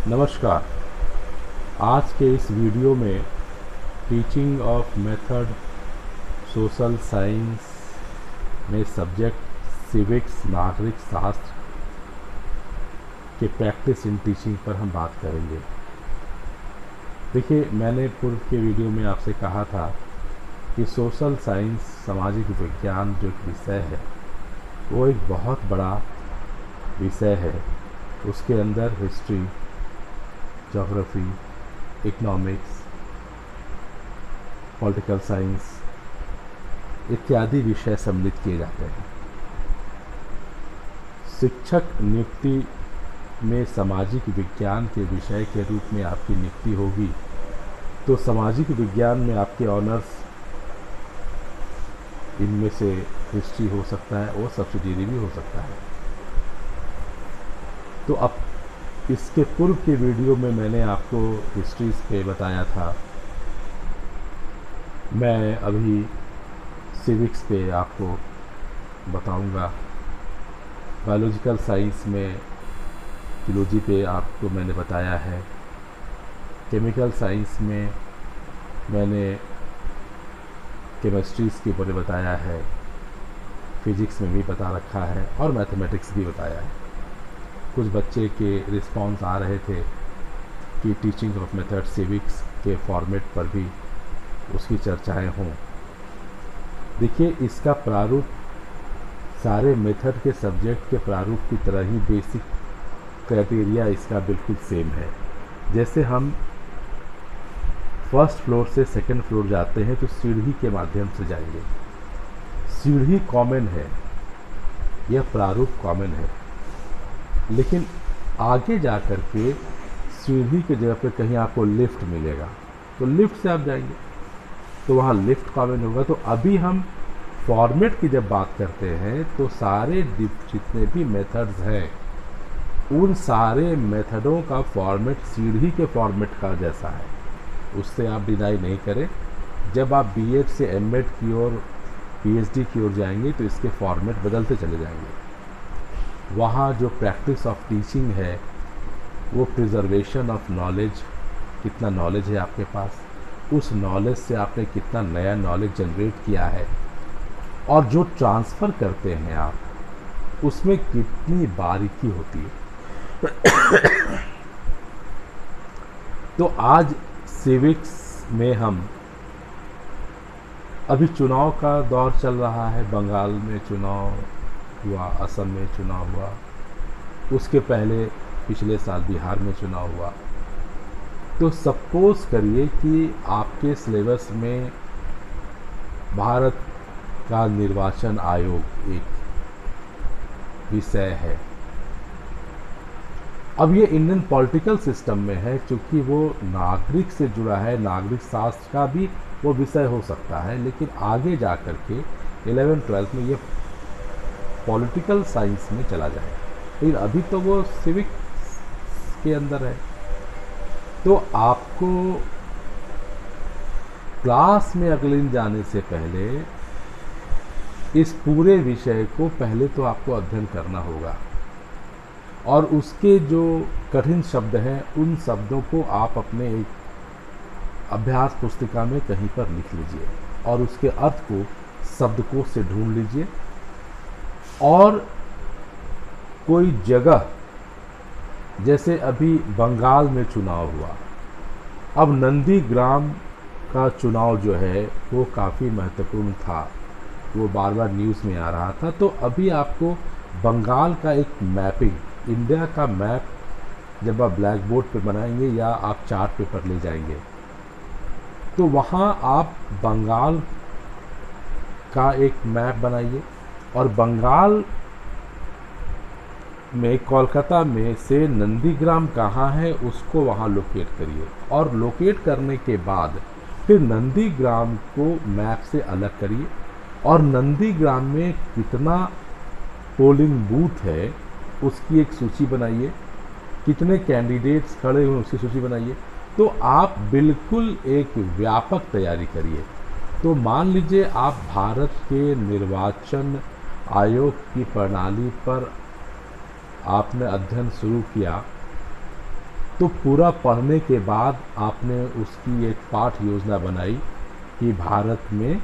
नमस्कार। आज के इस वीडियो में teaching of method social science में सब्जेक्ट सिविक्स नागरिक शास्त्र के प्रैक्टिस इन टीचिंग पर हम बात करेंगे। देखिए, मैंने पूर्व के वीडियो में आपसे कहा था कि सोशल साइंस सामाजिक विज्ञान जो एक विषय है वो एक बहुत बड़ा विषय है। उसके अंदर history, geography, economics, political science इत्यादि विषय सम्मिलित किए जाते हैं। शिक्षक नियुक्ति में सामाजिक विज्ञान के विषय के रूप में आपकी नियुक्ति होगी तो सामाजिक विज्ञान में आपके ऑनर्स इनमें से हिस्ट्री हो सकता है और सब्सिडियरी भी हो सकता है। तो अब इसके पूर्व के वीडियो में मैंने आपको हिस्ट्रीज पे बताया था। मैं अभी सिविक्स पे आपको बताऊंगा। बायोलॉजिकल साइंस में जूलॉजी पे आपको मैंने बताया है। केमिकल साइंस में मैंने केमिस्ट्रीज के ऊपर बताया है। फिजिक्स में भी बता रखा है और मैथमेटिक्स भी बताया है। कुछ बच्चे के रिस्पांस आ रहे थे कि टीचिंग ऑफ मेथड सिविक्स के फॉर्मेट पर भी उसकी चर्चाएं हों। देखिए, इसका प्रारूप सारे मेथड के सब्जेक्ट के प्रारूप की तरह ही बेसिक क्राइटेरिया इसका बिल्कुल सेम है। जैसे हम फर्स्ट फ्लोर से सेकंड फ्लोर जाते हैं तो सीढ़ी के माध्यम से जाएंगे। सीढ़ी कॉमन है, यह प्रारूप कॉमन है, लेकिन आगे जा कर के सीढ़ी की जगह पे कहीं आपको लिफ्ट मिलेगा तो लिफ्ट से आप जाएंगे तो वहाँ लिफ्ट कॉमन होगा। तो अभी हम फॉर्मेट की जब बात करते हैं तो सारे जितने भी मेथड्स हैं उन सारे मेथडों का फॉर्मेट सीढ़ी के फॉर्मेट का जैसा है, उससे आप डिनाई नहीं करें। जब आप बीएड से एमएड की ओर, पीएचडी की ओर जाएंगे तो इसके फॉर्मेट बदलते चले जाएंगे। वहाँ जो प्रैक्टिस ऑफ टीचिंग है वो प्रिजर्वेशन ऑफ नॉलेज, कितना नॉलेज है आपके पास, उस नॉलेज से आपने कितना नया नॉलेज जनरेट किया है और जो ट्रांसफ़र करते हैं आप उसमें कितनी बारीकी होती है। तो आज सिविक्स में हम अभी चुनाव का दौर चल रहा है। बंगाल में चुनाव हुआ, असम में चुनाव हुआ, उसके पहले पिछले साल बिहार में चुनाव हुआ। तो सपोज करिए कि आपके सिलेबस में भारत का निर्वाचन आयोग एक विषय है। अब ये इंडियन पॉलिटिकल सिस्टम में है, क्योंकि वो नागरिक से जुड़ा है, नागरिक शास्त्र का भी वो विषय हो सकता है, लेकिन आगे जा कर के 11th-12th में ये पॉलिटिकल साइंस में चला जाए। लेकिन अभी तो वो सिविक्स के अंदर है। तो आपको क्लास में अगले दिन जाने से पहले इस पूरे विषय को पहले तो आपको अध्ययन करना होगा और उसके जो कठिन शब्द हैं उन शब्दों को आप अपने एक अभ्यास पुस्तिका में कहीं पर लिख लीजिए और उसके अर्थ को शब्दकोश से ढूंढ लीजिए। और कोई जगह, जैसे अभी बंगाल में चुनाव हुआ, अब नंदीग्राम का चुनाव जो है वो काफ़ी महत्वपूर्ण था, वो बार बार न्यूज़ में आ रहा था। तो अभी आपको बंगाल का एक मैपिंग, इंडिया का मैप जब आप ब्लैक बोर्ड पे बनाएंगे या आप चार्ट पेपर ले जाएंगे तो वहाँ आप बंगाल का एक मैप बनाइए और बंगाल में कोलकाता में से नंदीग्राम कहाँ है उसको वहाँ लोकेट करिए और लोकेट करने के बाद फिर नंदीग्राम को मैप से अलग करिए और नंदीग्राम में कितना पोलिंग बूथ है उसकी एक सूची बनाइए, कितने कैंडिडेट्स खड़े हुए उसकी सूची बनाइए। तो आप बिल्कुल एक व्यापक तैयारी करिए। तो मान लीजिए आप भारत के निर्वाचन आयोग की प्रणाली पर आपने अध्ययन शुरू किया तो पूरा पढ़ने के बाद आपने उसकी एक पाठ योजना बनाई कि भारत में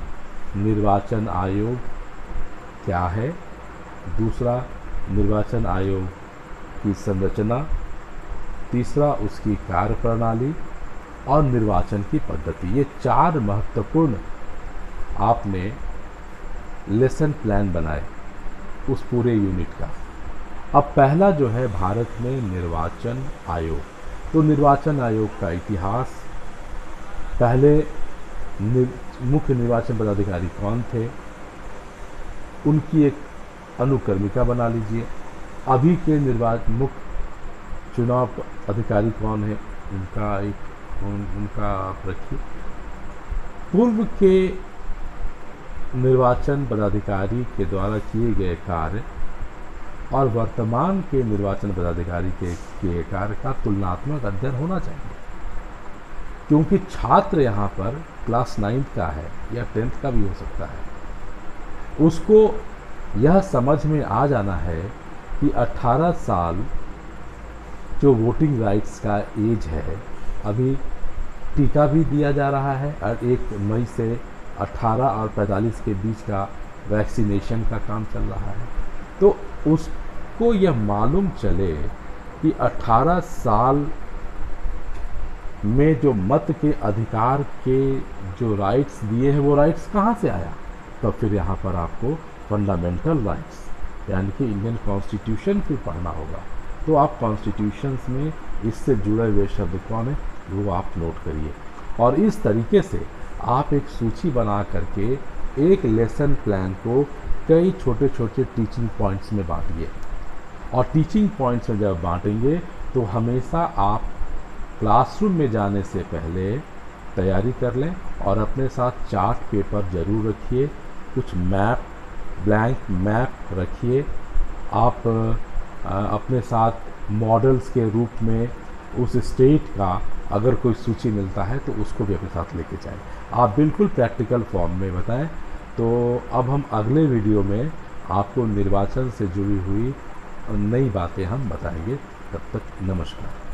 निर्वाचन आयोग क्या है, दूसरा निर्वाचन आयोग की संरचना, तीसरा उसकी कार्यप्रणाली और निर्वाचन की पद्धति। ये 4 महत्वपूर्ण आपने लेसन प्लान बनाए उस पूरे यूनिट का। अब पहला जो है भारत में निर्वाचन आयोग, तो निर्वाचन आयोग का इतिहास, पहले मुख्य निर्वाचन पदाधिकारी कौन थे, उनकी एक अनुक्रमिका बना लीजिए। अभी के मुख्य चुनाव अधिकारी कौन है, उनका आप रखिए। पूर्व के निर्वाचन पदाधिकारी के द्वारा किए गए कार्य और वर्तमान के निर्वाचन पदाधिकारी के किए कार्य का तुलनात्मक अध्ययन होना चाहिए, क्योंकि छात्र यहाँ पर क्लास 9th का है या 10th का भी हो सकता है। उसको यह समझ में आ जाना है कि 18 साल जो वोटिंग राइट्स का एज है, अभी टीका भी दिया जा रहा है और 1 मई से 18 और 45 के बीच का वैक्सीनेशन का काम चल रहा है। तो उसको यह मालूम चले कि 18 साल में जो मत के अधिकार के जो राइट्स दिए हैं वो राइट्स कहाँ से आया। तो फिर यहाँ पर आपको फंडामेंटल राइट्स यानी कि इंडियन कॉन्स्टिट्यूशन फिर पढ़ना होगा। तो आप कॉन्स्टिट्यूशंस में इससे जुड़े हुए शब्द कौन है वो आप नोट करिए, और इस तरीके से आप एक सूची बना करके एक लेसन प्लान को कई छोटे छोटे टीचिंग पॉइंट्स में बांटिए। और टीचिंग पॉइंट्स में जब बांटेंगे तो हमेशा आप क्लासरूम में जाने से पहले तैयारी कर लें और अपने साथ चार्ट पेपर ज़रूर रखिए, कुछ मैप, ब्लैंक मैप रखिए। आप अपने साथ मॉडल्स के रूप में उस स्टेट का अगर कोई सूची मिलता है तो उसको भी अपने साथ लेके जाएं। आप बिल्कुल प्रैक्टिकल फॉर्म में बताएं। तो अब हम अगले वीडियो में आपको निर्वाचन से जुड़ी हुई नई बातें हम बताएंगे। तब तक नमस्कार।